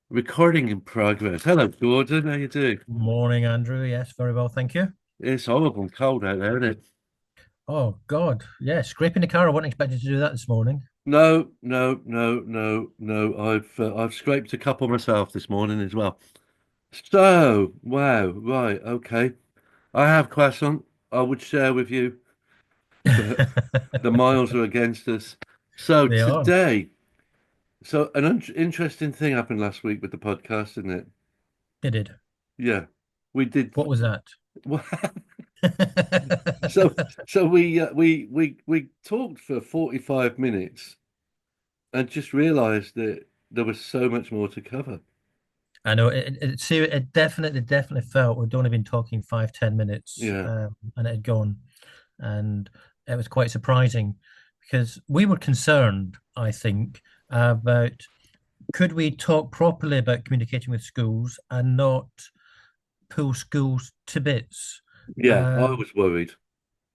Recording in progress. Hello, Gordon. How you doing? Morning, Andrew. Yes, very well, thank you. It's horrible and cold out there, isn't it? Oh God, yeah, scraping the car. I wasn't expecting to do that this morning. No, no, no, no, no. I've scraped a couple myself this morning as well. So, wow, right, okay. I have croissant. I would share with you, but the miles are against us. So They are. today, an interesting thing happened last week with the podcast, didn't it? It did. Yeah, we did. What was that? So, so we talked for 45 minutes and just realized that there was so much more to cover. I know it definitely felt we'd only been talking 5, 10 minutes, Yeah. and it had gone, and it was quite surprising because we were concerned, I think, about could we talk properly about communicating with schools and not pull schools to bits. Yeah, I Um, was worried.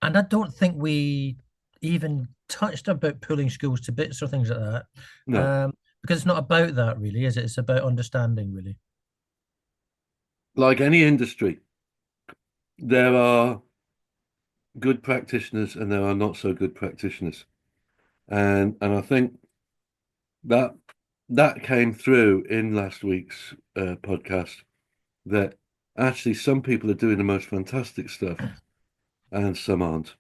And I don't think we even touched about pulling schools to bits or things like that. No, Because it's not about that really, is it? It's about understanding really. like any industry, there are good practitioners and there are not so good practitioners. And I think that that came through in last week's podcast that actually some people are doing the most fantastic stuff and some aren't.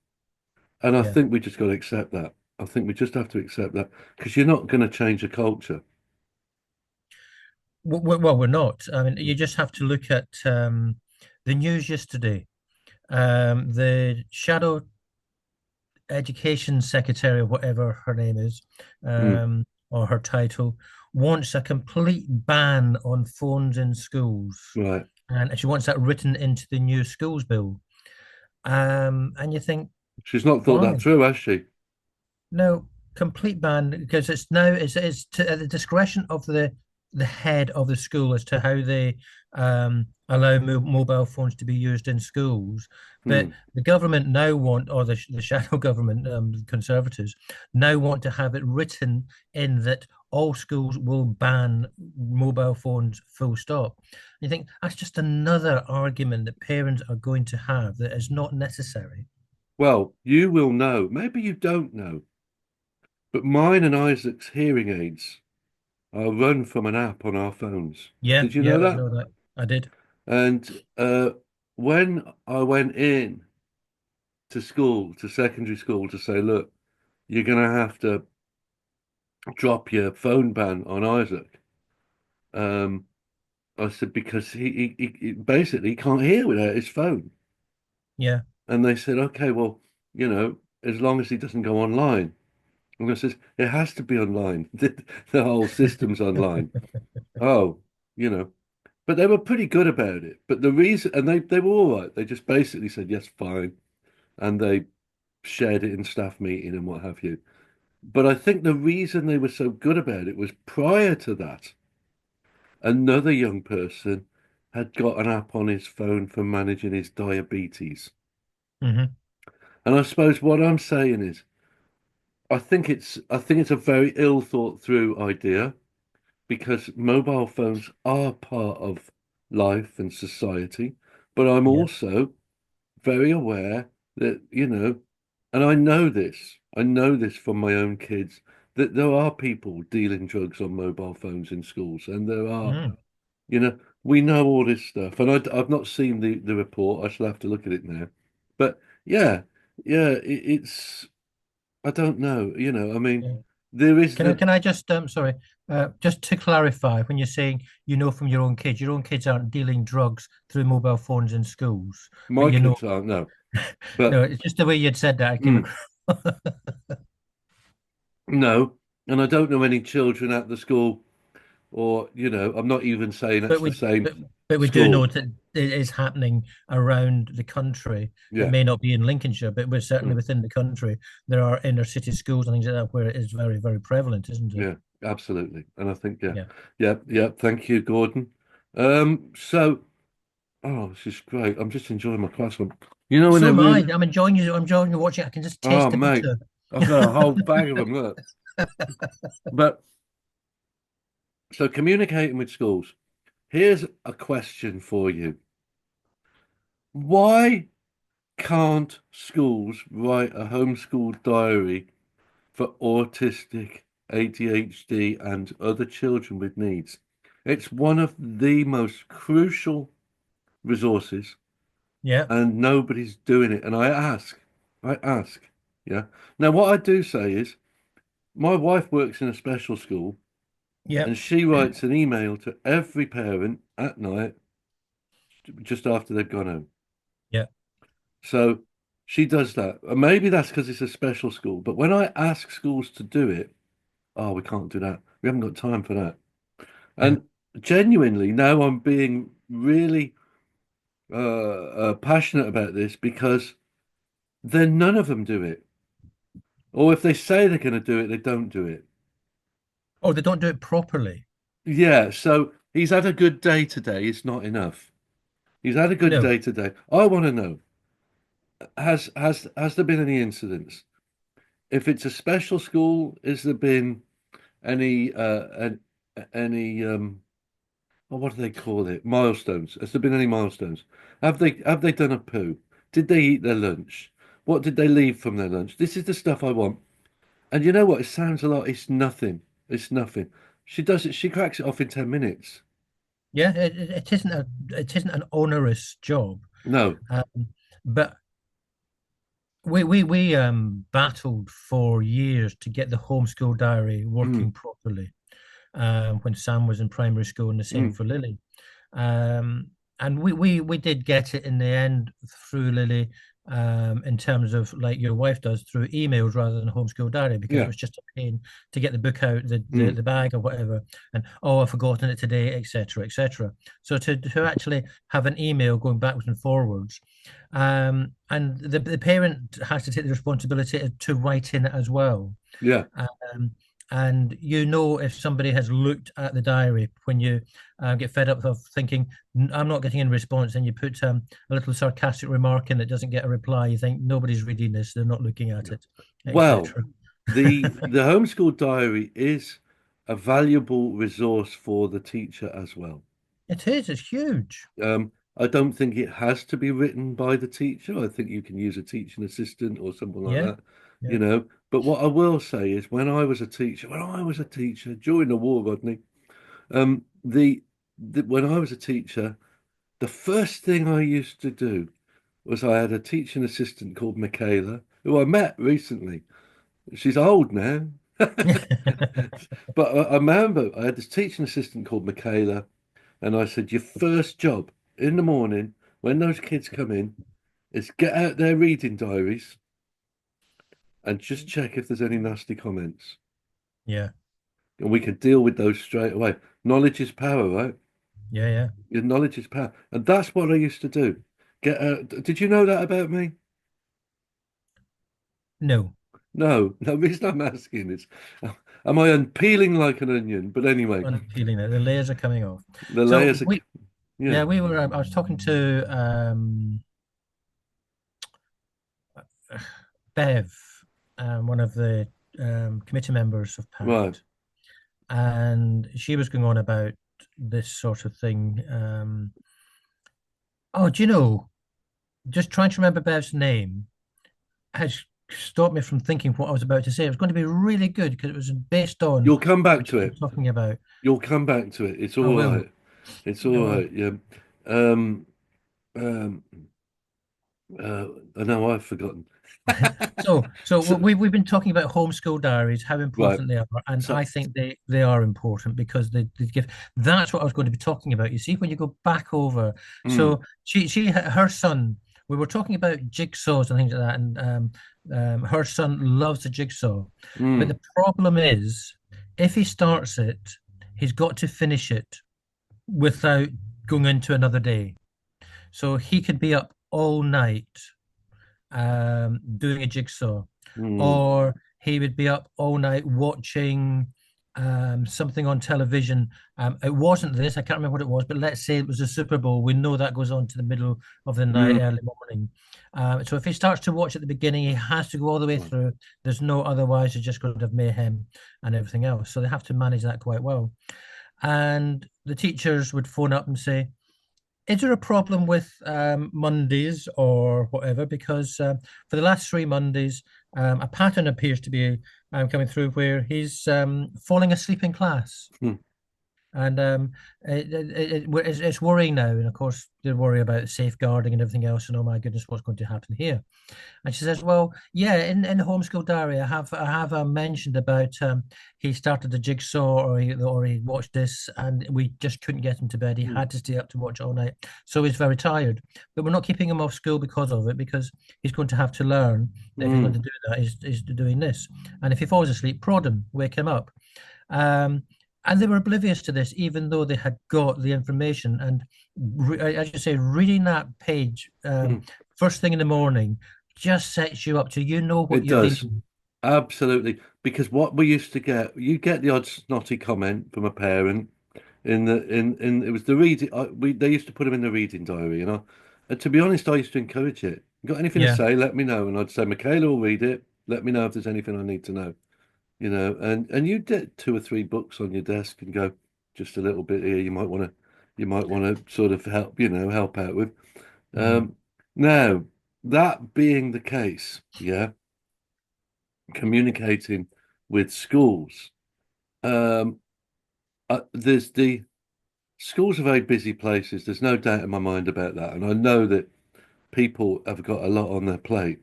And I Yeah. think we just got to accept that. I think we just have to accept that because you're not going to change a culture. Well, we're not. I mean, you just have to look at the news yesterday. The shadow education secretary, or whatever her name is, Mm, or her title, wants a complete ban on phones in schools, right. and she wants that written into the new schools bill. And you think, She's not thought that why? through, has she? No, complete ban because it's at the discretion of the head of the school as to how they allow mobile phones to be used in schools. But Hmm. the government now want, or the shadow government, conservatives now want to have it written in that all schools will ban mobile phones, full stop. You think that's just another argument that parents are going to have that is not necessary. Well, you will know. Maybe you don't know, but mine and Isaac's hearing aids are run from an app on our phones. Yeah, Did you yeah, know I that? know that. I did. And when I went in to school, to secondary school, to say, look, you're going to have to drop your phone ban on Isaac. Um, I said, because he basically can't hear without his phone. Yeah. And they said, okay, well, as long as he doesn't go online. And I says, it has to be online. The whole system's online. Oh, you know, but they were pretty good about it. But the reason, and they were all right. They just basically said, yes, fine. And they shared it in staff meeting and what have you. But I think the reason they were so good about it was prior to that, another young person had got an app on his phone for managing his diabetes. Hmm. And I suppose what I'm saying is, I think it's a very ill thought through idea because mobile phones are part of life and society. But I'm Yeah. also very aware that, and I know this from my own kids, that there are people dealing drugs on mobile phones in schools, and there are, Mm. we know all this stuff. And I've not seen the report. I shall have to look at it now. But yeah, yeah, it's, I don't know, I mean, Yeah. there is Can I the, can I just sorry, just to clarify, when you're saying you know from your own kids aren't dealing drugs through mobile phones in schools, but my you know, kids aren't, no. But no, it's just the way you'd said that I came mm, across. no, and I don't know any children at the school, or I'm not even saying But that's the we same but, but we do know school. that it is happening around the country. It Yeah. may not be in Lincolnshire, but we're certainly Mm, within the country. There are inner city schools and things like that where it is very, very prevalent, isn't it? yeah, absolutely. And I think, yeah, Yeah. yeah, yeah. Thank you, Gordon. So, oh, this is great. I'm just enjoying my class. When So they're am I. really, I'm enjoying you watching. I can just oh, taste the mate, butter. I've got a whole bag of them. Look, but So communicating with schools. Here's a question for you. Why can't schools write a homeschool diary for autistic, ADHD, and other children with needs? It's one of the most crucial resources, Yeah, and nobody's doing it. And I ask, yeah. Now, what I do say is, my wife works in a special school, yeah, and she writes an email to every parent at night just after they've gone home. yeah, So she does that. And maybe that's because it's a special school. But when I ask schools to do it, oh, we can't do that. We haven't got time for that. yeah. And genuinely, now I'm being really passionate about this because then none of them do it. Or if they say they're going to do it, they don't do it. Oh, they don't do it properly. Yeah, so he's had a good day today. It's not enough. He's had a good No. day today. I want to know, has there been any incidents? If it's a special school, has there been any any oh, what do they call it? Milestones. Has there been any milestones? Have they done a poo? Did they eat their lunch? What did they leave from their lunch? This is the stuff I want. And you know what? It sounds a lot. It's nothing. It's nothing. She does it. She cracks it off in 10 minutes. Yeah, it isn't an onerous job. No. Um, but we battled for years to get the homeschool diary Mm, working properly. When Sam was in primary school, and the same mm, for Lily. Um, and we did get it in the end through Lily, in terms of like your wife does through emails rather than a homeschool diary, because it yeah. was just a pain to get the book out, Mm, the bag or whatever, and oh, I've forgotten it today, etc., etc. So to actually have an email going backwards and forwards, and the parent has to take the responsibility to write in it as well. yeah. Um, and you know if somebody has looked at the diary when you get fed up of thinking, I'm not getting a response, and you put a little sarcastic remark in that doesn't get a reply. You think nobody's reading this, they're not looking at it, Well, etc. the homeschool diary is a valuable resource for the teacher as well. It is, it's huge. I don't think it has to be written by the teacher. I think you can use a teaching assistant or someone like Yeah, that, yeah. you know. But what I will say is when I was a teacher during the war, Rodney, when I was a teacher, the first thing I used to do was I had a teaching assistant called Michaela, who I met recently. She's old now. But I remember I had this teaching assistant called Michaela, and I said, your first job in the morning when those kids come in is get out their reading diaries and just check if there's any nasty comments. Yeah, And we can deal with those straight away. Knowledge is power, right? yeah, yeah. Your knowledge is power. And that's what I used to do. Get out. Did you know that about me? No, No. The reason I'm asking is, am I unpeeling like an onion? But anyway, unpeeling it, the layers are coming off. the So layers are, we yeah, yeah, we were I was talking to Bev, one of the committee members of right. Pact, and she was going on about this sort of thing. Oh, do you know? Just trying to remember Bev's name has stopped me from thinking what I was about to say. It was going to be really good because it was based on You'll come back what to she was it. talking about. You'll come back to it. It's I all will. right. It's I all will. right. Yeah. Um, um, I know I've forgotten. So So, we've been talking about homeschool diaries, how right. important they are, and So, I think they are important because they give. That's what I was going to be talking about. You see, when you go back over, mm, so her son. We were talking about jigsaws and things like that, and her son loves a jigsaw, but mm, the problem is, if he starts it, he's got to finish it without going into another day. So he could be up all night doing a jigsaw, mm, or he would be up all night watching something on television. It wasn't this, I can't remember what it was, but let's say it was the Super Bowl. We know that goes on to the middle of the night, mm. early morning. So if he starts to watch at the beginning, he has to go all the way Right. through. There's no otherwise, you're just going to have mayhem and everything else. So they have to manage that quite well. And the teachers would phone up and say, is there a problem with Mondays or whatever? Because for the last 3 Mondays, a pattern appears to be coming through where he's falling asleep in class. Hmm. And it's worrying now. And of course, they worry about safeguarding and everything else. And oh my goodness, what's going to happen here? And she says, "Well, yeah, in the homeschool diary, I have mentioned about he started the jigsaw or he watched this, and we just couldn't get him to bed. He Hmm. had to stay up to watch all night, so he's very tired. But we're not keeping him off school because of it, because he's going to have to learn that if he's going Hmm. to do that, is doing this. And if he falls asleep, prod him, wake him up." Um, and they were oblivious to this, even though they had got the information. And as you say, reading that page Hmm. first thing in the morning just sets you up to what It you're does. dealing. Absolutely. Because what we used to get, you get the odd snotty comment from a parent in it was the reading they used to put them in the reading diary, you know. And to be honest, I used to encourage it. You got anything to Yeah. say, let me know. And I'd say, Michaela will read it. Let me know if there's anything I need to know. You know, and you get two or three books on your desk and go, just a little bit here, you might want to sort of help, help out with. Mhm. Um Now, that being the case, yeah, communicating with schools. Um, there's the schools are very busy places. There's no doubt in my mind about that, and I know that people have got a lot on their plate.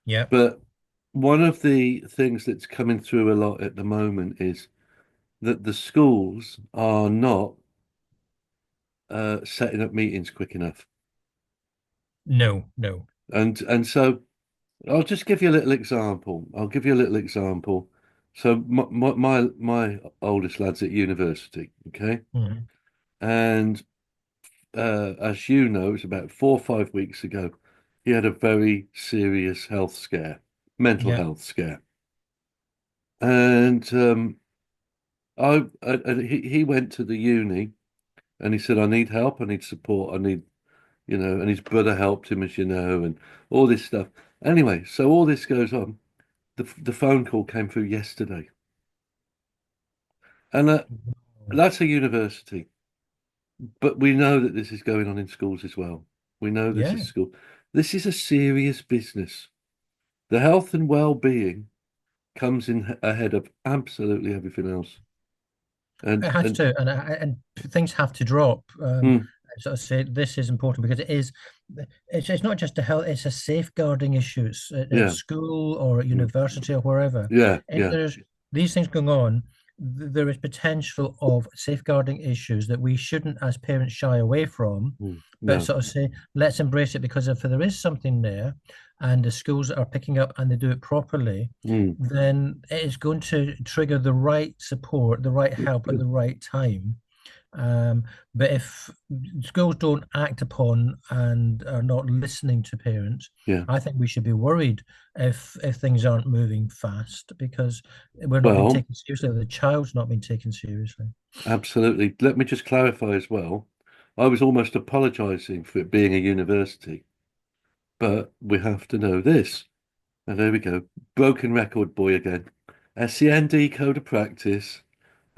Yeah. But one of the things that's coming through a lot at the moment is that the schools are not setting up meetings quick enough, No, no. and so I'll just give you a little example. I'll give you a little example. So my oldest lad's at university, okay, Mhm. and as you know, it's about 4 or 5 weeks ago, he had a very serious health scare, mental Yeah. health scare. And he went to the uni and he said, I need help, I need support, I need, and his brother helped him, as you know, and all this stuff. Anyway, so all this goes on. The phone call came through yesterday, and that's a university. But we know that this is going on in schools as well. We know this is Yeah. school. This is a serious business. The health and well-being comes in ahead of absolutely everything else. It And has and to, and things have to drop. mm, So I say this is important because it's not just a health, it's a safeguarding issue. It's at yeah, school or at mm, university or wherever. yeah, If yeah, there's these things going on, there is potential of safeguarding issues that we shouldn't, as parents, shy away from, but no, sort of say, let's embrace it because if there is something there and the schools are picking up and they do it properly, mm, then it is going to trigger the right support, the right help at the right time. Um, but if schools don't act upon and are not listening to parents, yeah. I think we should be worried if things aren't moving fast because we're not being Well, taken seriously, or the child's not being taken seriously. absolutely. Let me just clarify as well. I was almost apologizing for it being a university, but we have to know this. And there we go. Broken record boy again. SEND code of practice.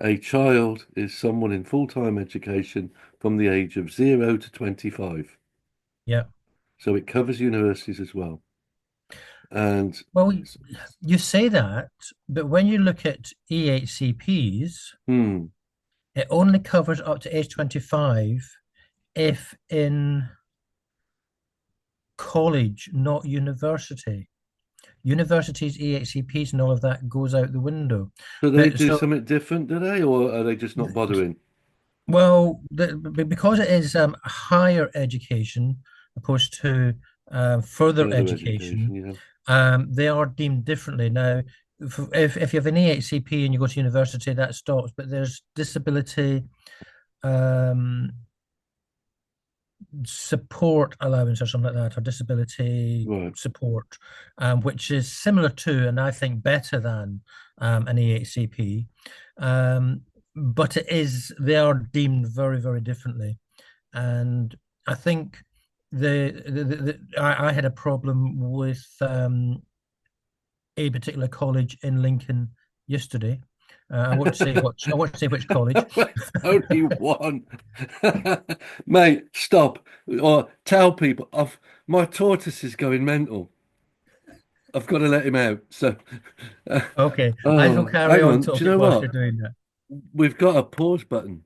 A child is someone in full-time education from the age of 0 to 25. Yeah. So it covers universities as well. And Well, you say that, but when you look at EHCPs, hmm, it only covers up to age 25 if in college, not university. Universities, EHCPs, and all of that goes out the window. so they But do so, something different, do they? Or are they just not bothering? well, because it is higher education opposed to further Further education, education, yeah. they are deemed differently. Now, if you have an EHCP and you go to university, that stops. But there's disability um, support allowance or something like that, or disability Right. support, which is similar to, and I think better than, an EHCP. Um, but they are deemed very, very differently. And I think I had a problem with a particular college in Lincoln yesterday. I won't say which college. It's only one. Mate, stop. Or tell people my tortoise is going mental. I've got to let him out. So, uh, Okay, I shall oh, carry hang on on. Do you talking know whilst you're what? doing that. We've got a pause button.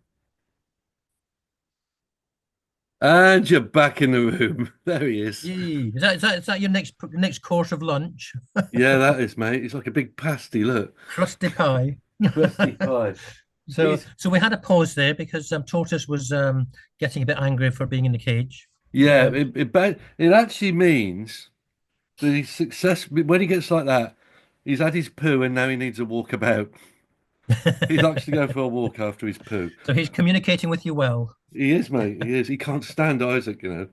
And you're back in the room. There he is. Yee. Is that your next course of lunch? Yeah, that is, mate. It's like a big pasty. Look, Crusty pie. crusty pie. He's So we had a pause there because Tortoise was getting a bit angry for being in the cage. yeah. Um, It actually means that he's success when he gets like that. He's had his poo and now he needs a walkabout. He likes to go for a walk after his poo. so he's communicating with you well. He is, mate. He is. He can't stand Isaac, you know.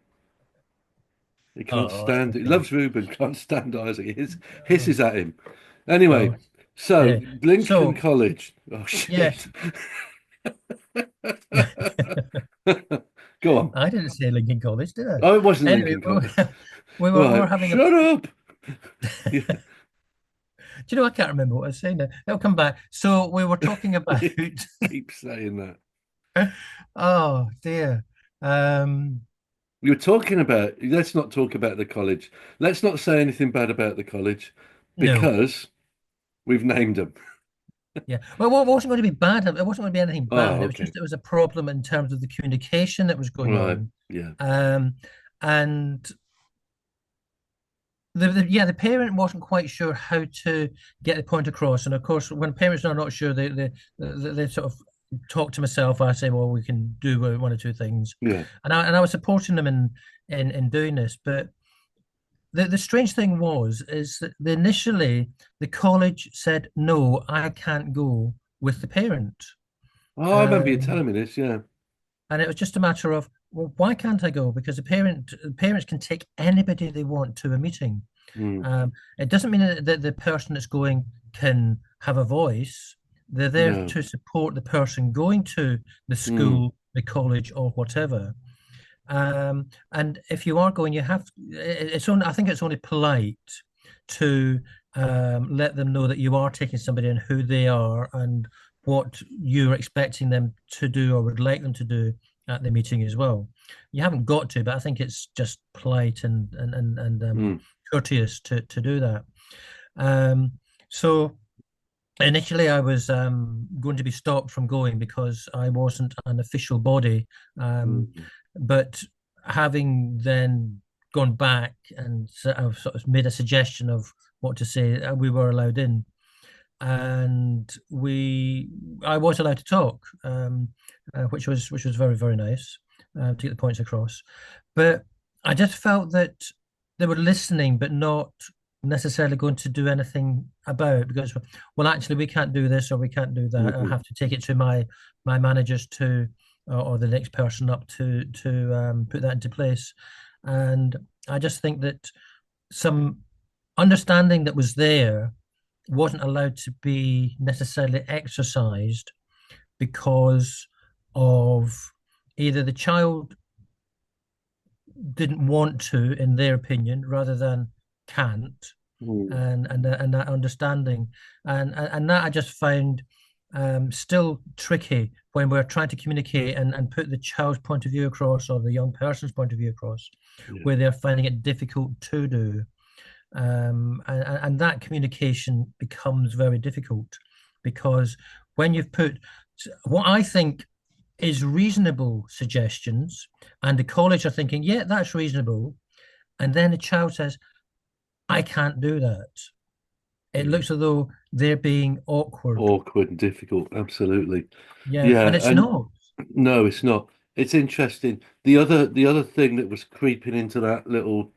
He can't Oh, stand it. He okay. loves Ruben, can't stand Isaac. Oh, Hisses at him. Anyway, oh, so yeah. Lincoln So College. Oh yeah, shit. Go on. I didn't say Lincoln College, did I? Oh, it wasn't Anyway, Lincoln College. we were Right. having a. Shut up. Yeah. Do you know I can't remember what I was saying now. It'll come back. So we were talking about. You keep saying that. Oh dear. Um, You're talking about, let's not talk about the college. Let's not say anything bad about the college no. because we've named them. Yeah. Well, it wasn't going to be bad. It wasn't going to be anything Oh, bad. It was okay. just it was a problem in terms of the communication that was going Right. on. Yeah. Um, and the parent wasn't quite sure how to get the point across. And of course, when parents are not sure, they sort of talk to myself. I say, well, we can do one or two things, Yeah. and I was supporting them in doing this. But the strange thing was is that initially the college said, no, I can't go with the parent. Oh, I remember you Um, telling me this. Yeah. and it was just a matter of, well, why can't I go? Because parents can take anybody they want to a meeting. Mm, It doesn't mean that the person that's going can have a voice. They're there no. to support the person going to the Mm, school, the college, or whatever. And if you are going, you have it's only I think it's only polite to let them know that you are taking somebody and who they are and what you're expecting them to do or would like them to do at the meeting as well. You haven't got to, but I think it's just polite and mm, courteous to do that. Um, so initially, I was going to be stopped from going because I wasn't an official body. mm, But having then gone back and I've sort of made a suggestion of what to say, we were allowed in, and I was allowed to talk, which was very very nice to get the points across. But I just felt that they were listening, but not necessarily going to do anything about it because, well, actually, we can't do this or we can't do that. I mm, have to take it to my managers to or the next person up to put that into place. And I just think that some understanding that was there wasn't allowed to be necessarily exercised because of either the child didn't want to, in their opinion, rather than can't, mm. and that understanding, and that I just found still tricky when we're trying to communicate and put the child's point of view across or the young person's point of view across, Yeah. where they're finding it difficult to do, and that communication becomes very difficult because when you've put what I think is reasonable suggestions, and the college are thinking, yeah, that's reasonable. And then the child says, I can't do that. It Yeah. looks as though they're being awkward. Awkward and difficult. Absolutely. Yeah, and Yeah. it's And not. no, it's not. It's interesting. The other thing that was creeping into that little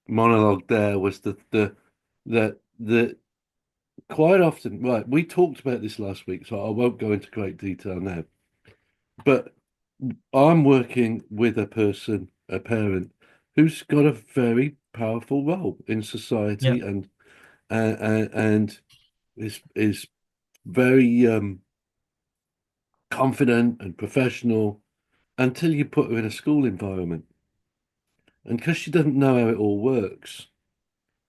monologue there was the quite often, right, we talked about this last week, so I won't go into great detail now. But I'm working with a person, a parent, who's got a very powerful role in Yeah, society and is very confident and professional until you put her in a school environment. And because she doesn't know how it all works,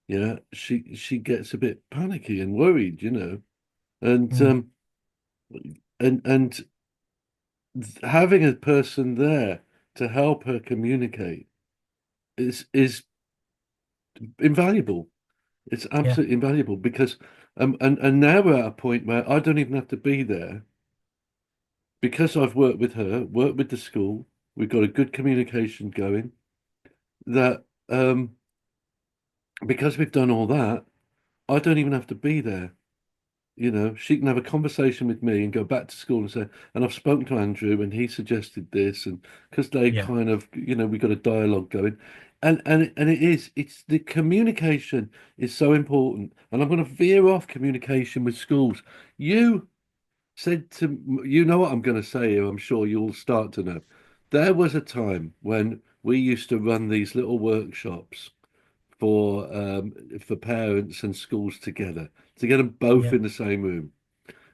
yeah, she gets a bit panicky and worried, you know. And Mm. and having a person there to help her communicate is invaluable. It's Yeah, absolutely invaluable because and now we're at a point where I don't even have to be there because I've worked with her, worked with the school. We've got a good communication going. That because we've done all that, I don't even have to be there. She can have a conversation with me and go back to school and say, and I've spoken to Andrew and he suggested this, and because they yeah, kind of, we got a dialogue going, and it's the communication is so important. And I'm going to veer off communication with schools. You said you know what I'm going to say here. I'm sure you'll start to know. There was a time when we used to run these little workshops for parents and schools together to get them both yeah. in the same room.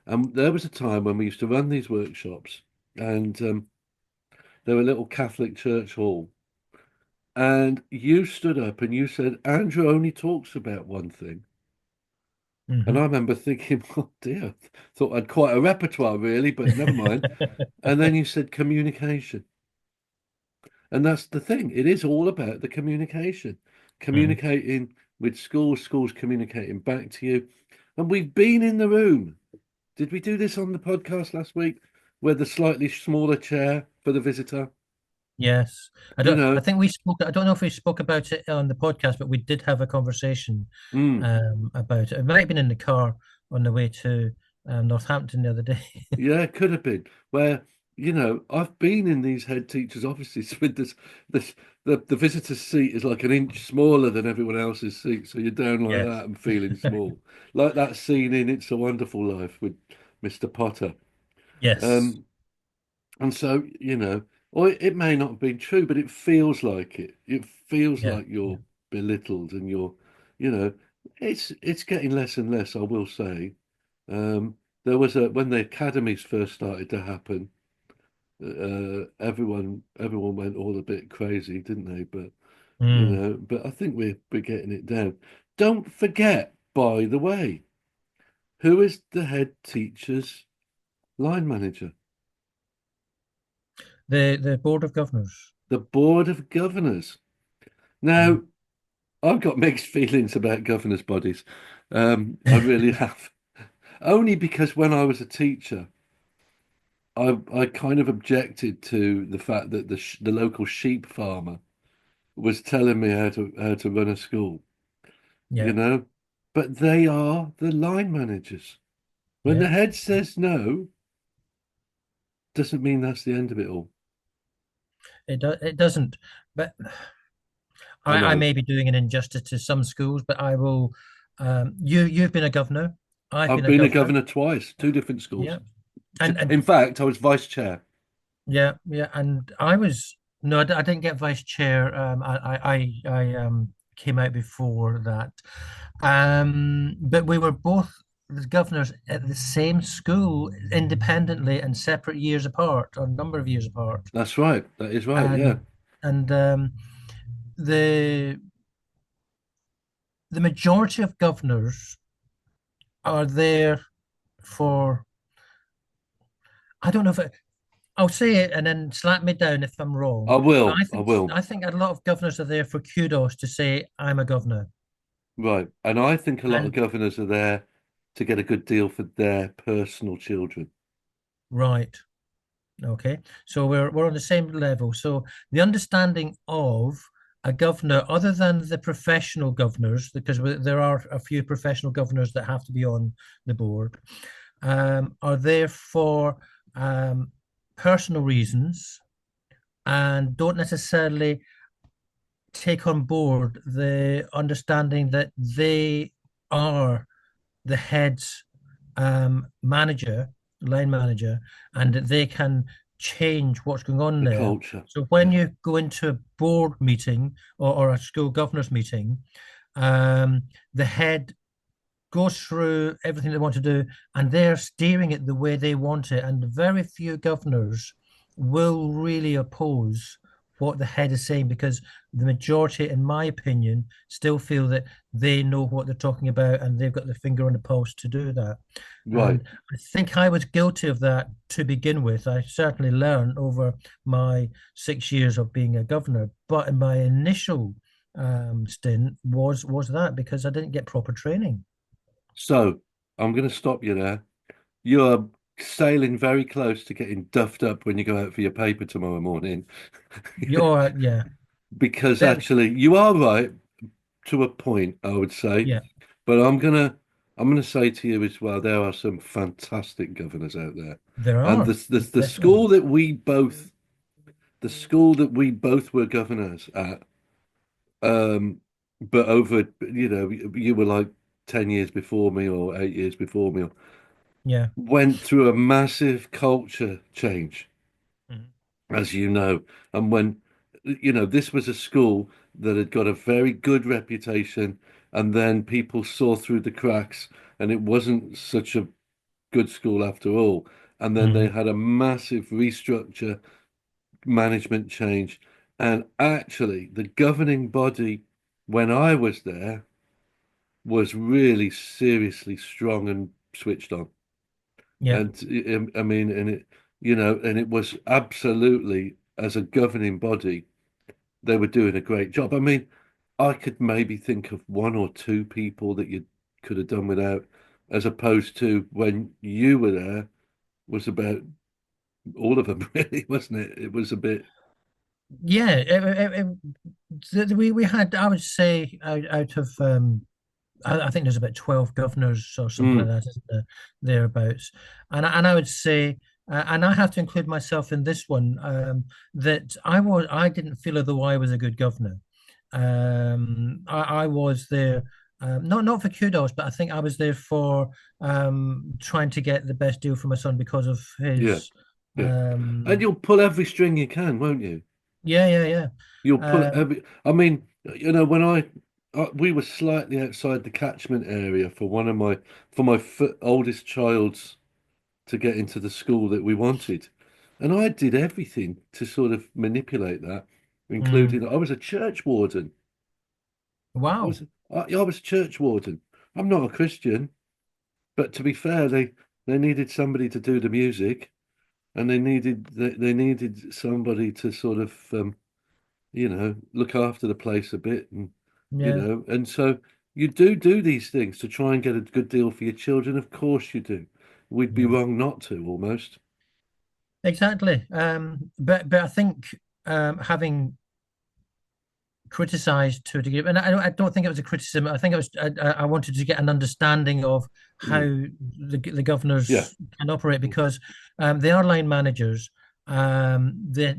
And there was a time when we used to run these workshops, and they were a little Catholic church hall. And you stood up and you said, Andrew only talks about one thing. And Hmm. I remember thinking, oh dear, thought I'd quite a repertoire really, but never mind. And then you said communication. And that's the thing. It is all about the communication, Mm. communicating with schools, schools communicating back to you. And we've been in the room. Did we do this on the podcast last week? Where the slightly smaller chair for the visitor? Yes. I You don't I know, think we spoke I don't know if we spoke about it on the podcast, but we did have a conversation mm, about it. It might have been in the car on the way to Northampton the other day. yeah, it could have been. Where, I've been in these head teachers' offices with this, the visitor's seat is like an inch smaller than everyone else's seat. So you're down like Yes. that and feeling small. Like that scene in It's a Wonderful Life with Mr. Potter. Yes. Um, And so, or it may not have been true, but it feels like it. It feels Yeah. like Yeah. you're belittled and you know, it's getting less and less, I will say. Um, there was when the academies first started to happen, everyone went all a bit crazy, didn't they? But Mm. but I think we're getting it down. Don't forget, by the way, who is the head teacher's line manager? The Board of Governors. The Board of Governors. Mm. Now, I've got mixed feelings about governors' bodies. I really have. Only because when I was a teacher, I kind of objected to the fact that the local sheep farmer was telling me how to run a school, you Yeah. know. But they are the line managers. When Yeah. the head says no, doesn't mean that's the end of it all. It doesn't. But I I know. may be doing an injustice to some schools, but I will. You've been a governor. I've I've been a been a governor. governor twice, two different schools. Yeah. And In fact, I was vice chair. yeah, yeah. And I was no, I didn't get vice chair. I came out before that. But we were both the governors at the same school, independently and separate years apart, or a number of years apart. That's right. That is right. Yeah. And the the majority of governors are there for, I don't know if I'll say it and then slap me down if I'm I wrong. But will. I will. I think a lot of governors are there for kudos to say I'm a governor. Right. And I think a lot of And governors are there to get a good deal for their personal children. right, okay. So we're on the same level. So the understanding of a governor, other than the professional governors, because there are a few professional governors that have to be on the board, are there for um, personal reasons and don't necessarily take on board the understanding that they are the head's manager, line manager, and that they can change what's going on The there. culture. So when Yeah. you go into a board meeting or a school governors meeting, the head goes through everything they want to do and they're steering it the way they want it. And very few governors will really oppose what the head is saying, because the majority, in my opinion, still feel that they know what they're talking about and they've got their finger on the pulse to do that. Right. And I think I was guilty of that to begin with. I certainly learned over my 6 years of being a governor, but in my initial stint was that because I didn't get proper training. So I'm going to stop you there. You're sailing very close to getting duffed up when you go out for your paper tomorrow morning, You're, yeah, because that, actually you are right to a point, I would say. yeah, But I'm gonna say to you as well, there are some fantastic governors out there, there and are the definitely. school that we both were governors at, but over, you were like 10 years before me or 8 years before me, Yeah. went through a massive culture change, Mhm. as you know. And when, this was a school that had got a very good reputation, and then people saw through the cracks, and it wasn't such a good school after all. And then they Mhm. had a massive restructure, management change. And actually, the governing body, when I was there, was really seriously strong and switched on. Yeah. And I mean, and it was absolutely, as a governing body, they were doing a great job. I mean, I could maybe think of one or two people that you could have done without, as opposed to when you were there, was about all of them, really, wasn't it? It was a bit, Yeah. We had, I would say, out of I think there's about 12 governors or something like mm, that, isn't there, thereabouts. And I would say, and I have to include myself in this one, that I didn't feel as though I was a good governor. I was there, not for kudos, but I think I was there for trying to get the best deal for my son because of yeah, his, yeah. And um, you'll pull every string you can, won't you? yeah, yeah, yeah. You'll pull Um, every. I mean, when we were slightly outside the catchment area for my oldest child's to get into the school that we wanted. And I did everything to sort of manipulate that, mm, including I was a church warden. I wow. was I was a church warden. I'm not a Christian, but to be fair, they needed somebody to do the music, and they needed somebody to sort of look after the place a bit, and Yeah, and so you do these things to try and get a good deal for your children. Of course you do. We'd be yeah. wrong not to, almost. Exactly. But I think having criticized to a degree, and I don't think it was a criticism. I think it was I wanted to get an understanding of how Mm. the Yeah. governors can operate because they are line managers. They,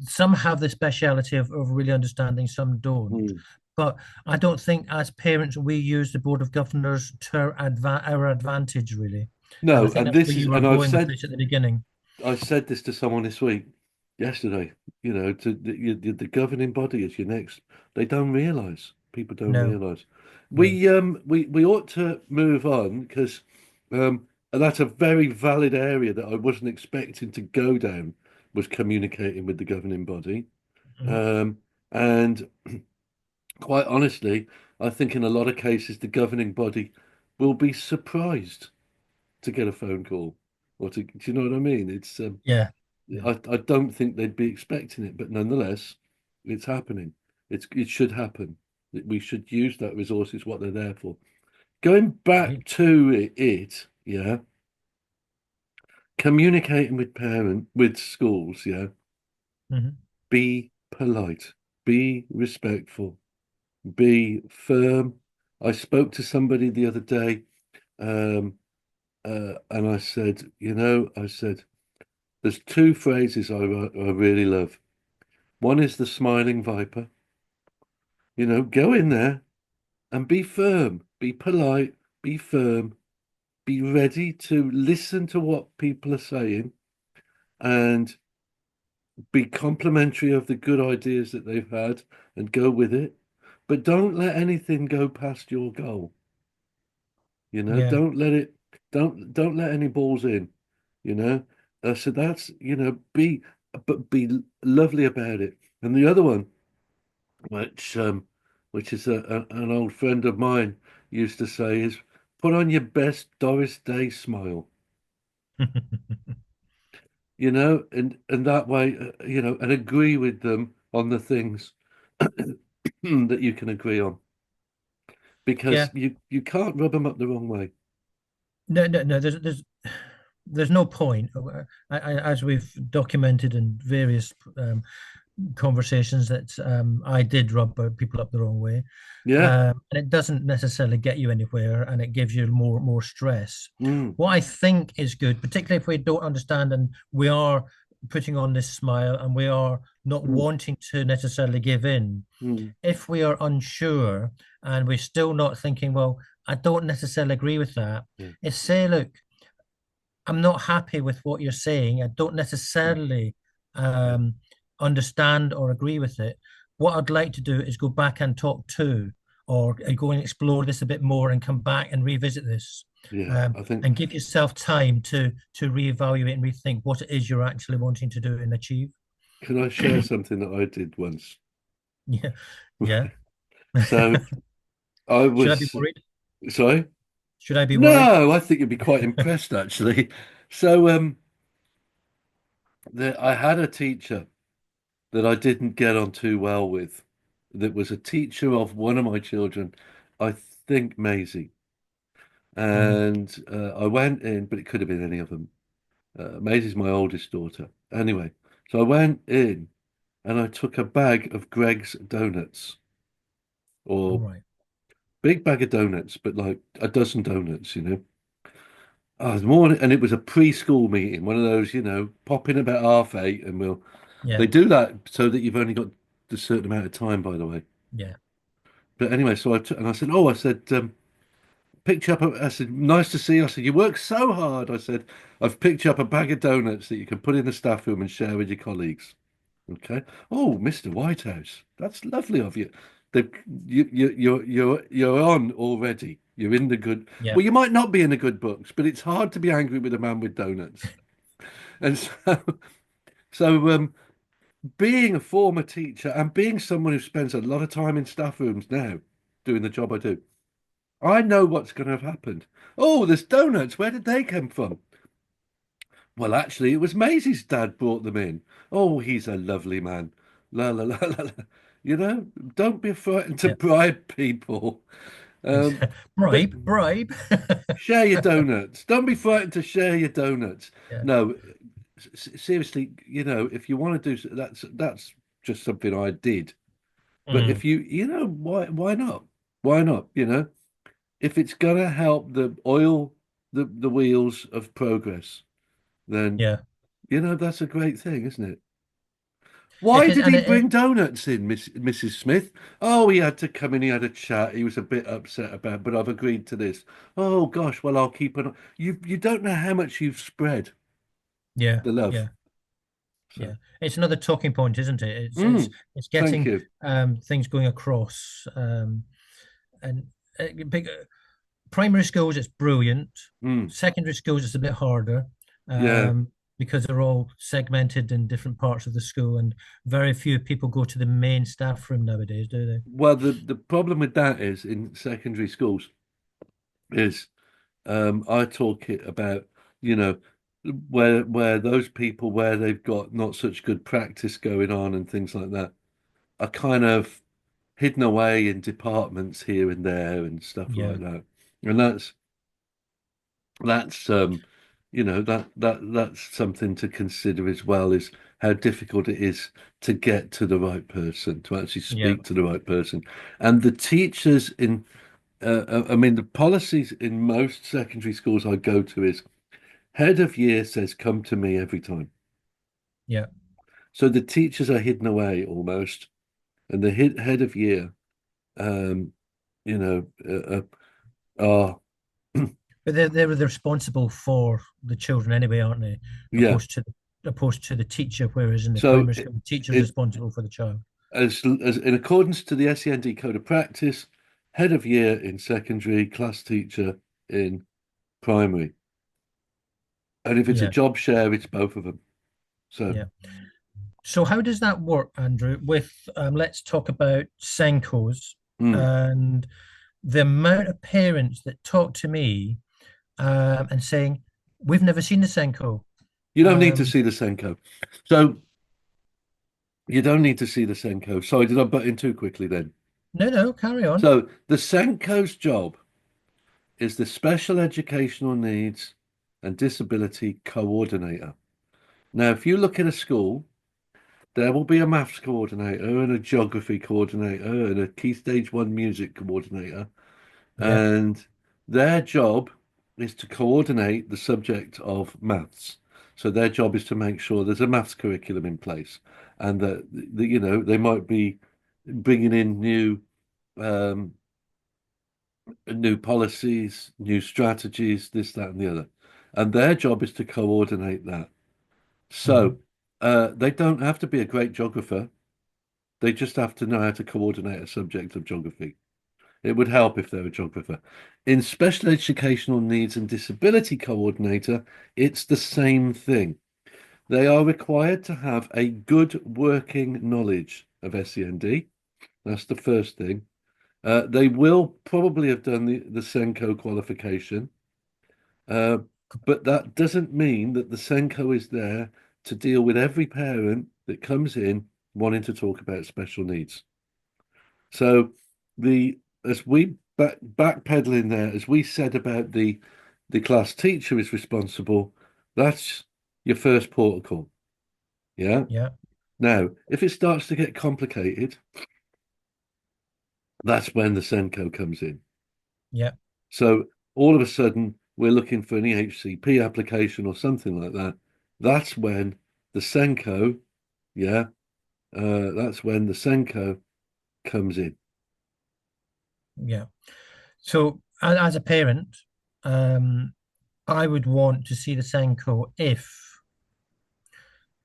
some have the speciality of really understanding, some don't. Mm. But I don't think as parents we use the board of governors to our advantage really. And I No, think and that's this where is, you were and going with this at the beginning. I said this to someone this week, yesterday. To the governing body is your next. They don't realise. People don't No, realise. no. We ought to move on because and that's a very valid area that I wasn't expecting to go down. Was communicating with the governing body, Mhm. um, and quite honestly, I think in a lot of cases the governing body will be surprised to get a phone call, or do you know what I mean? Yeah, yeah, I don't think they'd be expecting it, but nonetheless, it's happening. It should happen. We should use that resource. It's what they're there for. Going back great. to it, yeah, communicating with schools, yeah, Mhm. be polite, be respectful, be firm. I spoke to somebody the other day, um, and I said, I said, there's two phrases I really love. One is the smiling viper. Go in there and be firm, be polite, be firm, be ready to listen to what people are saying and be complimentary of the good ideas that they've had and go with it. But don't let anything go past your goal. Yeah, Don't let it, don't let any balls in, you know. So that's, be, but be lovely about it. And the other one, which which is an old friend of mine used to say, is put on your best Doris Day smile. And that way, and agree with them on the things that you can agree on, because Yeah. you can't rub them up the wrong way. No, no, no. There's no point. As we've documented in various conversations, that I did rub people up the wrong way, Yeah. and it doesn't necessarily get you anywhere, and it gives you more stress. Mm, What I think is good, particularly if we don't understand and we are putting on this smile and we are not mm, wanting to necessarily give in, mm, if we are unsure and we're still not thinking, well, I don't necessarily agree with that, yeah. is say, look, I'm not happy with what you're saying. I don't Mm, necessarily yeah. um, understand or agree with it. What I'd like to do is go back and talk to, or go and explore this a bit more, and come back and revisit this, Yeah. I think, and give yourself time to reevaluate and rethink what it is you're actually wanting to do and achieve. can I share something that I did once? Yeah, yeah. So I Should I be was, worried? sorry? Should I be worried? No, I think you'd be quite impressed actually. So I had a teacher that I didn't get on too well with, that was a teacher of one of my children, I think Maisie. Mhm. And I went in, but it could have been any of them. Maisie's my oldest daughter. Anyway, so I went in and I took a bag of Greg's donuts, All or right. big bag of donuts, but like a dozen donuts. I was morning, and it was a preschool meeting, one of those, pop in about 8:30, and Yeah, they do that so that you've only got a certain amount of time, by the way. yeah, But anyway, so I said, oh, I said, picked you up. I said, nice to see you. I said, you work so hard. I said, I've picked you up a bag of donuts that you can put in the staff room and share with your colleagues. Okay. Oh, Mr. Whitehouse, that's lovely of you. They, you're on already. You're in the good. yeah, Well, you might not be in the good books, but it's hard to be angry with a man with donuts. And so being a former teacher and being someone who spends a lot of time in staff rooms now, doing the job I do, I know what's going to have happened. Oh, there's donuts. Where did they come from? Well, actually, it was Maisie's dad brought them in. Oh, he's a lovely man. La la la la la. Don't be frightened to yeah. bribe people. Um, but Bribe, bribe. share your donuts. Don't be frightened to share your donuts. Yeah. No, seriously, if you want to do that's just something I did. But Mm, if why not? Why not? If it's gonna help the oil the wheels of progress, then yeah. that's a great thing, isn't it? It Why is, did and he it, bring donuts in, Mrs. Smith? Oh, he had to come in, he had a chat. He was a bit upset about, but I've agreed to this. Oh gosh, well I'll keep an. You don't know how much you've spread yeah, the love. yeah, So, yeah. It's another talking point, isn't it? mm, It's thank getting you. things going across, and big primary schools. It's brilliant. Mm, Secondary schools, it's a bit harder, yeah. um, because they're all segmented in different parts of the school, and very few people go to the main staff room nowadays, do they? Well, the problem with that is in secondary schools is I talk it about, you know, where those people where they've got not such good practice going on and things like that are kind of hidden away in departments here and there and stuff Yeah, like that. And that's that's something to consider as well, is how difficult it is to get to the right person, to actually yeah, speak to the right person. And the teachers I mean, the policies in most secondary schools I go to is head of year says, come to me every time. yeah. So the teachers are hidden away almost, and the head of year, um, you know, are, But they're responsible for the children anyway, aren't they? yeah. Opposed to the teacher, whereas in the So primary school, the teacher is it responsible for the child. as in accordance to the SEND Code of Practice, head of year in secondary, class teacher in primary. And if it's a Yeah, job share, it's both of them. So, yeah. So how does that work, Andrew? With let's talk about Senkos Mm. and the amount of parents that talk to me and saying, "We've never seen the Senko." You don't need to Um, see the Senko. So you don't need to see the Senko. Sorry, did I butt in too quickly then? no, no, carry on. So the Senko's job is the Special Educational Needs and Disability Coordinator. Now, if you look at a school, there will be a maths coordinator and a geography coordinator and a Key Stage 1 music coordinator, Yeah. and their job is to coordinate the subject of maths. So their job is to make sure there's a maths curriculum in place, and that they might be bringing in um, new policies, new strategies, this, that, and the other, and their job is to coordinate that. So Hmm. they don't have to be a great geographer. They just have to know how to coordinate a subject of geography. It would help if they're a geographer. In special educational needs and disability coordinator, it's the same thing. They are required to have a good working knowledge of SEND. That's the first thing. They will probably have done the Senko qualification, uh, but that doesn't mean that the Senko is there to deal with every parent that comes in wanting to talk about special needs. So the as we backpedaling there, as we said about the class teacher is responsible, that's your first protocol. Yeah. Yeah. Now, if it starts to get complicated, that's when the Senko comes in. Yeah. So all of a sudden, we're looking for an EHCP application or something like that. That's when the Senko, yeah, that's when the Senko comes in. Yeah. So as a parent, um, I would want to see the Senko if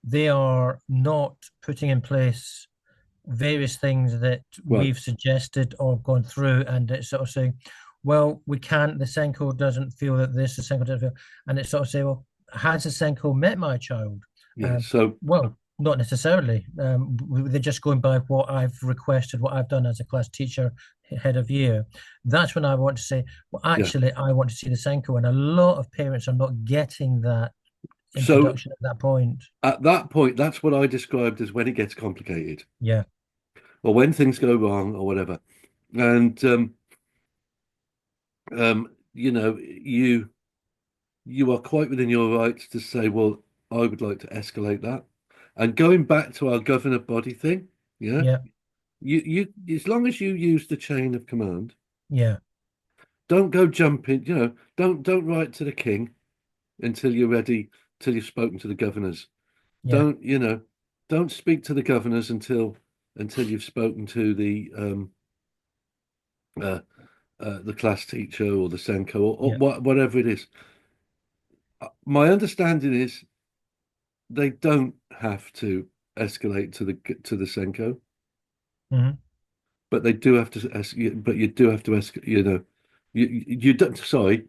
they are not putting in place various things that Right. we've suggested or gone through, and it's sort of saying, well, we can't, the Senko doesn't feel that this, the Senko doesn't feel, and it's sort of say, well, has the Senko met my child? Yeah. So Well, not necessarily. They're just going by what I've requested, what I've done as a class teacher head of year. That's when I want to say, well, yeah. actually, I want to see the Senko, and a lot of parents are not getting that So introduction at that point. at that point, that's what I described as when it gets complicated Yeah, or when things go wrong or whatever. And you are quite within your rights to say, well, I would like to escalate that. And going back to our governor body thing, yeah, yeah, as long as you use the chain of command, yeah, don't go jumping, don't write to the king until you're ready, till you've spoken to the governors. yeah, Don't, don't speak to the governors until you've spoken to uh, the class teacher or the Senko or yeah. whatever it is. My understanding is they don't have to escalate to the Senko, Hmm. but they do have to. But you do have to you don't. Sorry,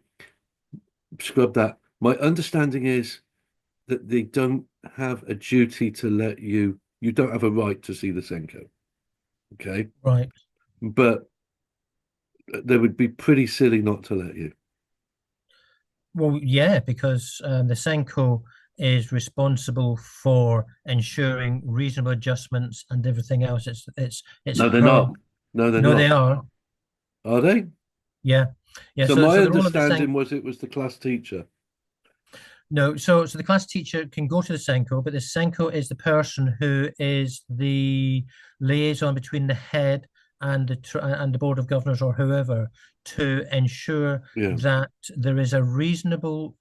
scrub that. My understanding is that they don't have a duty to let you. You don't have a right to see the Senko. Okay, Right. but they would be pretty silly not to let you. Well, yeah, because the Senko is responsible for ensuring reasonable adjustments and everything else. It's No, they're her. not. No, they're No, they not. are. Are they? Yeah, yeah. So So my so the role of the Senko. understanding was it was the class teacher. No, so the class teacher can go to the Senko, but the Senko is the person who is the liaison between the head and the board of governors or whoever to ensure Yeah, that there is a reasonable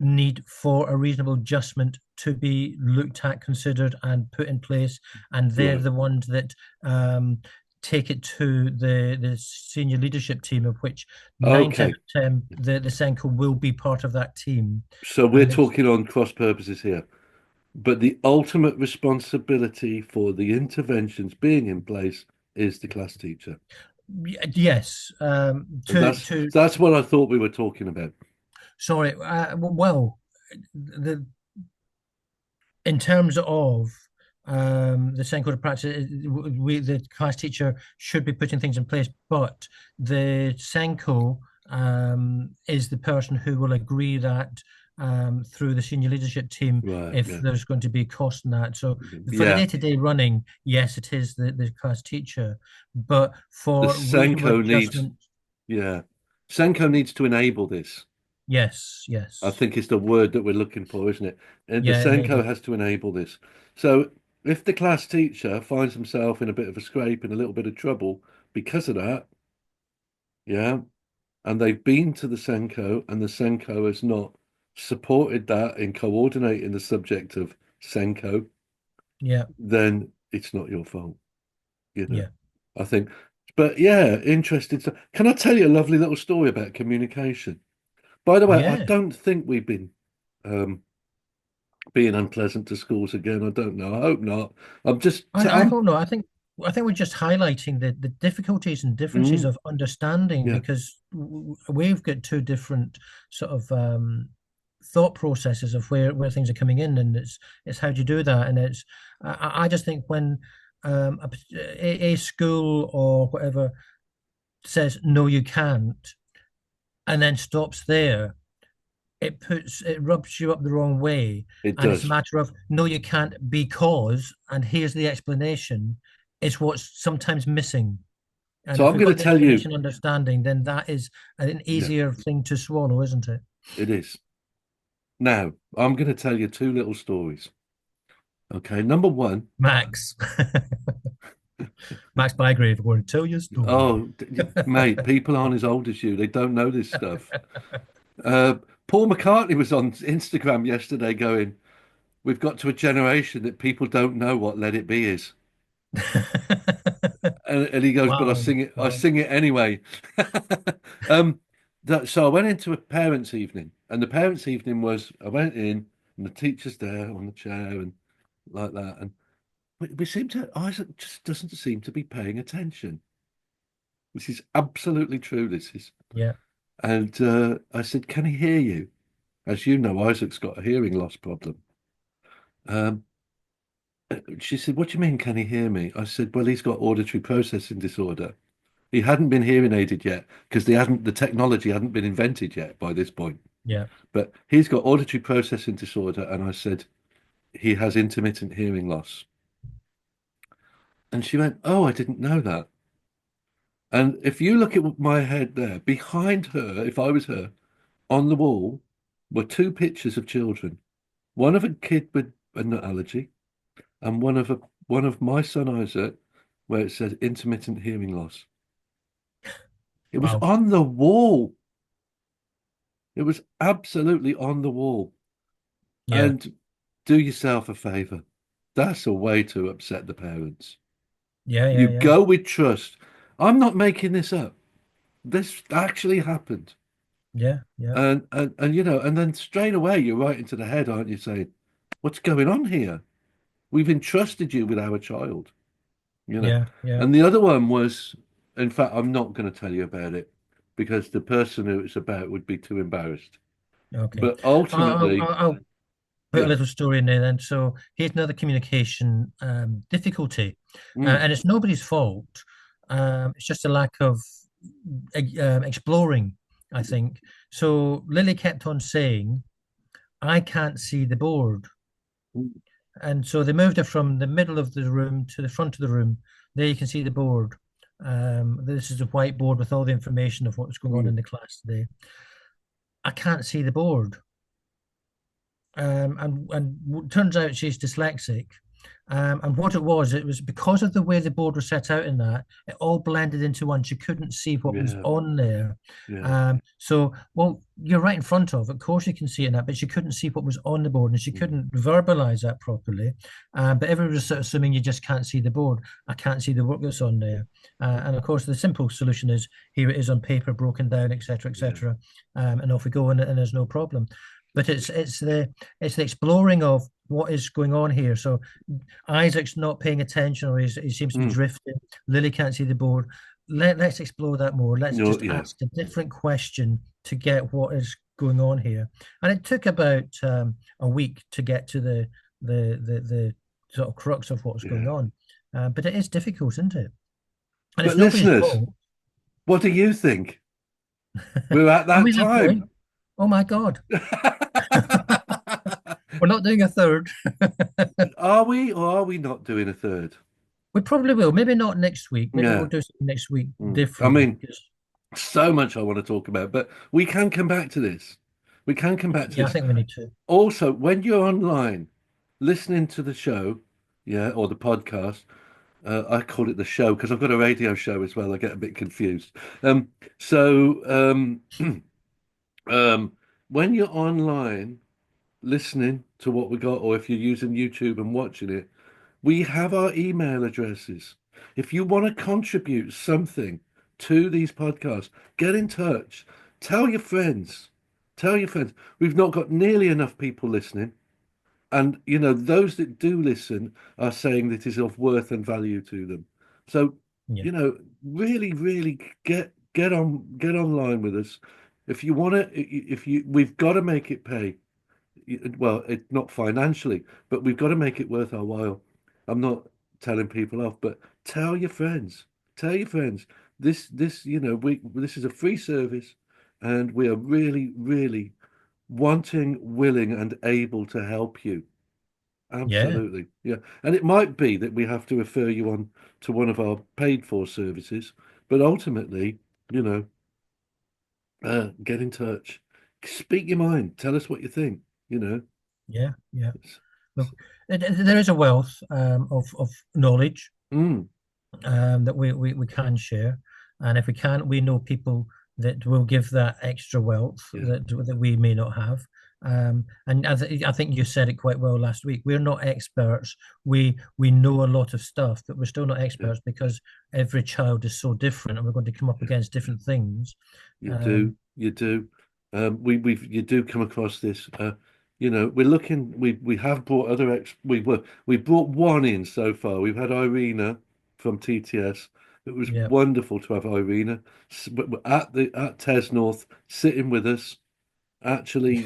need for a reasonable adjustment to be looked at, considered, and put in place. And they're right. the ones that take it to the senior leadership team, of which nine times Okay. out of 10, the Senko will be part of that team. So we're And it's, talking on cross purposes here. But the ultimate responsibility for the interventions being in place is the class teacher. yes, And that's what I thought we were talking about. sorry, well, the in terms of the Senko to practice, the class teacher should be putting things in place, but the Senko is the person who will agree that through the senior leadership team Right, if yeah. there's going to be cost in that. So for the Yeah. day-to-day running, yes, it is the class teacher, but The for reasonable Senko needs, adjustment, yeah. Senko needs to enable this. yes, I yes, think is the word that we're looking for, isn't it? And the yeah, Senko enable, has to enable this. So if the class teacher finds himself in a bit of a scrape and a little bit of trouble because of that, yeah, and they've been to the Senko and the Senko has not supported that in coordinating the subject of Senko, yeah, then it's not your fault, you know. yeah, I think, but yeah, interesting. So, can I tell you a lovely little story about communication? By the way, I yeah. don't think we've been um, being unpleasant to schools again. I don't know. I hope not. I'm just, I don't know. I think we're just highlighting the difficulties and differences mm, of understanding yeah, because we've got two different sort of thought processes of where things are coming in, and it's how do you do that, and it's I just think when a school or whatever says no, you can't, and then stops there, it rubs you up the wrong way, it and it's a does. matter of no you can't because and here's the explanation is what's sometimes missing, and So if I'm we've going to got the tell you, explanation understanding then that is an yeah, easier thing to swallow, isn't it? it is. Now, I'm going to tell you two little stories. Okay, number one, Max. Max Bygrave, we're going to tell you a story. oh, mate, people aren't as old as you. They don't know this stuff. Uh, Paul McCartney was on Instagram yesterday going, we've got to a generation that people don't know what Let It Be is. And he goes, but Wow, I wow. sing it anyway. um, so I went into a parents' evening, and the parents' evening was I went in, and the teacher's there on the chair and like that, and we seem to Isaac just doesn't seem to be paying attention, which is absolutely true. This is, Yeah, and I said, "Can he hear you?" As you know, Isaac's got a hearing loss problem. Um, she said, "What do you mean? Can he hear me?" I said, "Well, he's got auditory processing disorder." He hadn't been hearing aided yet because the technology hadn't been invented yet by this point. yeah, But he's got auditory processing disorder, and I said he has intermittent hearing loss. And she went, "Oh, I didn't know that." And if you look at my head there, behind her, if I was her, on the wall were two pictures of children. One of a kid with a nut allergy, and one of my son Isaac, where it says intermittent hearing loss. It was wow. on the wall. It was absolutely on the wall. Yeah, And do yourself a favor. That's a way to upset the parents. yeah, You yeah, yeah, go with trust. I'm not making this up. This actually happened. yeah, yeah, And and then straight away you're right into the head, aren't you, saying, what's going on here? We've entrusted you with our child, you know. yeah, yeah. And the other one was, in fact, I'm not going to tell you about it because the person who it's about would be too embarrassed. Okay. But I'll, ultimately, I'll put a yeah. little story in there then. So here's another communication difficulty, Mm, and it's nobody's fault. It's just a lack of exploring, I think. So Lily kept on saying, "I can't see the board," mm, and so they moved her from the middle of the room to the front of the room. There you can see the board. This is a whiteboard with all the information of what's going on mm, in the class today. I can't see the board. And turns out she's dyslexic. And what it was because of the way the board was set out in that, it all blended into one. She couldn't see what was yeah, on there. yeah. Well, you're right in front of. Of course, you can see it in that, but she couldn't see what was on the board, and she Mm, couldn't verbalize that properly. But everyone was sort of assuming you just can't see the board. I can't see the work that's on there. And of course, the simple solution is here it is on paper, broken down, etc., yeah. etc., and off we go, and there's no problem. But it's the exploring of what is going on here. So Isaac's not paying attention, or he seems to be Mm, drifting. Lily can't see the board. Let's explore that more. Let's no, just yeah. ask a different question to get what is going on here. And it took about a week to get to the sort of crux of what's going Yeah. on. But it is difficult, isn't it? And But it's nobody's listeners, fault. what do you think? We're at Are that we that time. point? Oh my God. We're not doing a third. Are we or are we not doing a third? We probably will. Maybe not next week. Maybe we'll Yeah. do something next week I different mean, because so much I want to talk about, but we can come back to this. We can come back to yeah, I this. think we need to. Also, when you're online listening to the show, yeah, or the podcast, I call it the show because I've got a radio show as well. I get a bit confused. So, um, when you're online listening to what we got, or if you're using YouTube and watching it, we have our email addresses. If you want to contribute something to these podcasts, get in touch. Tell your friends. Tell your friends. We've not got nearly enough people listening. And, those that do listen are saying that it is of worth and value to them. So, Yeah, really, really get online with us. If you want to, we've got to make it pay. Well, it's not financially, but we've got to make it worth our while. I'm not telling people off, but tell your friends. Tell your friends. This is a free service, and we are really, really wanting, willing, and able to help you. yeah, Absolutely. Yeah. And it might be that we have to refer you on to one of our paid for services, but ultimately, you know, get in touch. Speak your mind. Tell us what you think, you know. yeah, yeah. It's, Look, there is a wealth of knowledge mm, that we can share. And if we can't, we know people that will give that extra wealth yeah, that we may not have. And I think you said it quite well last week. We're not experts. We know a lot of stuff, but we're still not yeah, experts because every child is so different, and we're going to come up yeah. against different things. You do, Um, you do. You do come across this. We're looking. We have brought other we brought one in so far. We've had Irina from TTS. It was yeah, wonderful to have Irina at Tes North sitting with us. Actually,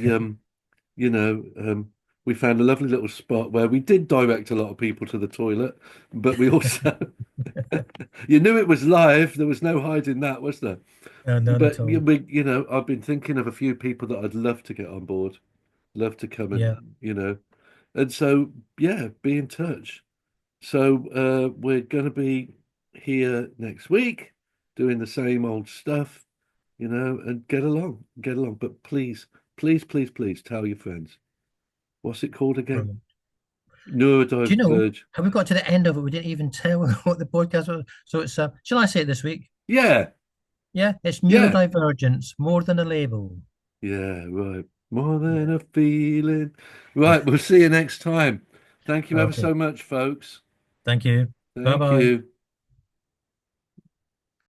you know, um, we found a lovely little spot where we did direct a lot of people to the toilet, but we also you knew it was live. There was no hiding that, was there? none at But all. I've been thinking of a few people that I'd love to get on board, love to come Yeah, and, and so yeah, be in touch. So we're going to be here next week doing the same old stuff, and get along. But please, please, please, please tell your friends. What's it called again? brilliant. Do you know Neurodiverge. how we got to the end of it? We didn't even tell what the podcast was. So it's shall I say it this week? Yeah, Yeah, it's yeah, neurodivergence, more than a label. yeah, right. More than Yeah. a feeling. Right, we'll see you next time. Thank you ever Okay. so much, folks. Thank you. Bye Thank bye. you.